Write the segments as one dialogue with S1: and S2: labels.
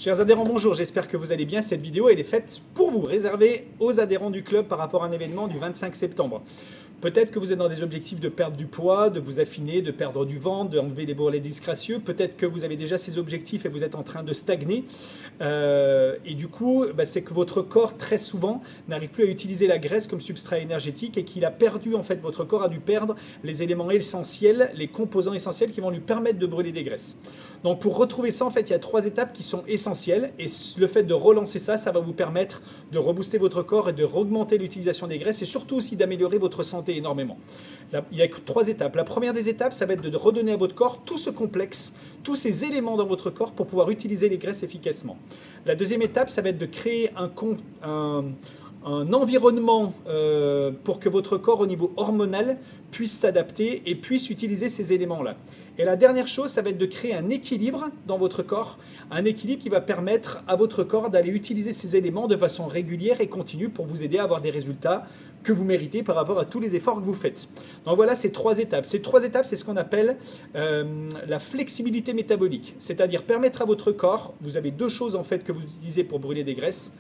S1: Chers adhérents, bonjour, j'espère que vous allez bien. Cette vidéo elle est faite pour vous, réservée aux adhérents du club par rapport à un événement du 25 septembre. Peut-être que vous êtes dans des objectifs de perdre du poids, de vous affiner, de perdre du ventre, d'enlever les bourrelets disgracieux. Peut-être que vous avez déjà ces objectifs et vous êtes en train de stagner. Et du coup, c'est que votre corps, très souvent, n'arrive plus à utiliser la graisse comme substrat énergétique et qu'il a perdu, en fait, votre corps a dû perdre les éléments essentiels, les composants essentiels qui vont lui permettre de brûler des graisses. Donc pour retrouver ça, en fait, il y a 3 étapes qui sont essentielles et le fait de relancer ça, ça va vous permettre de rebooster votre corps et de augmenter l'utilisation des graisses et surtout aussi d'améliorer votre santé énormément. Il y a 3 étapes. La première des étapes, ça va être de redonner à votre corps tout ce complexe, tous ces éléments dans votre corps pour pouvoir utiliser les graisses efficacement. La deuxième étape, ça va être de créer un environnement pour que votre corps au niveau hormonal puisse s'adapter et puisse utiliser ces éléments-là. Et la dernière chose, ça va être de créer un équilibre dans votre corps, un équilibre qui va permettre à votre corps d'aller utiliser ces éléments de façon régulière et continue pour vous aider à avoir des résultats que vous méritez par rapport à tous les efforts que vous faites. Donc voilà ces 3 étapes. Ces 3 étapes, c'est ce qu'on appelle la flexibilité métabolique, c'est-à-dire permettre à votre corps, vous avez 2 choses en fait que vous utilisez pour brûler des graisses,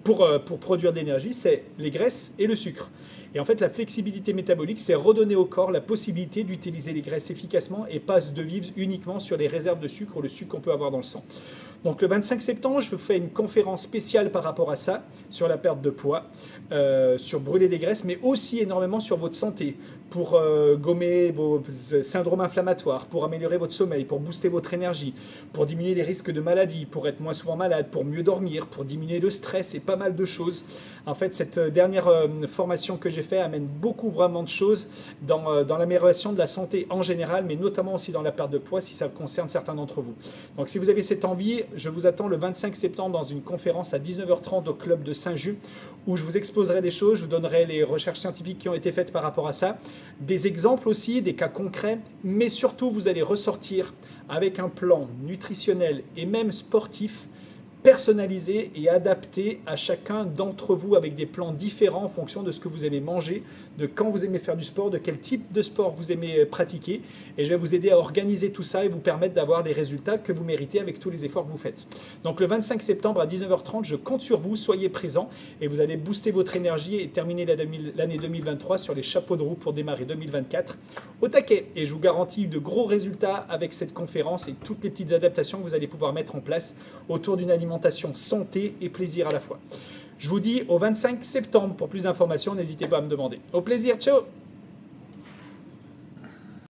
S1: pour produire de l'énergie, c'est les graisses et le sucre. Et en fait, la flexibilité métabolique, c'est redonner au corps la possibilité d'utiliser les graisses efficacement et pas de vivre uniquement sur les réserves de sucre ou le sucre qu'on peut avoir dans le sang. Donc le 25 septembre, je vous fais une conférence spéciale par rapport à ça, sur la perte de poids, sur brûler des graisses, mais aussi énormément sur votre santé, pour gommer vos syndromes inflammatoires, pour améliorer votre sommeil, pour booster votre énergie, pour diminuer les risques de maladie, pour être moins souvent malade, pour mieux dormir, pour diminuer le stress et pas mal de choses. En fait, cette dernière formation que j'ai faite amène beaucoup vraiment de choses dans l'amélioration de la santé en général, mais notamment aussi dans la perte de poids si ça concerne certains d'entre vous. Donc si vous avez cette envie, je vous attends le 25 septembre dans une conférence à 19h30 au club de Saint-Just où je vous exposerai des choses, je vous donnerai les recherches scientifiques qui ont été faites par rapport à ça, des exemples aussi, des cas concrets, mais surtout vous allez ressortir avec un plan nutritionnel et même sportif personnalisé et adapté à chacun d'entre vous avec des plans différents en fonction de ce que vous aimez manger, de quand vous aimez faire du sport, de quel type de sport vous aimez pratiquer. Et je vais vous aider à organiser tout ça et vous permettre d'avoir des résultats que vous méritez avec tous les efforts que vous faites. Donc le 25 septembre à 19h30, je compte sur vous, soyez présents et vous allez booster votre énergie et terminer l'année 2023 sur les chapeaux de roue pour démarrer 2024 au taquet. Et je vous garantis de gros résultats avec cette conférence et toutes les petites adaptations que vous allez pouvoir mettre en place autour d'une alimentation santé et plaisir à la fois. Je vous dis au 25 septembre. Pour plus d'informations, n'hésitez pas à me demander. Au plaisir, ciao!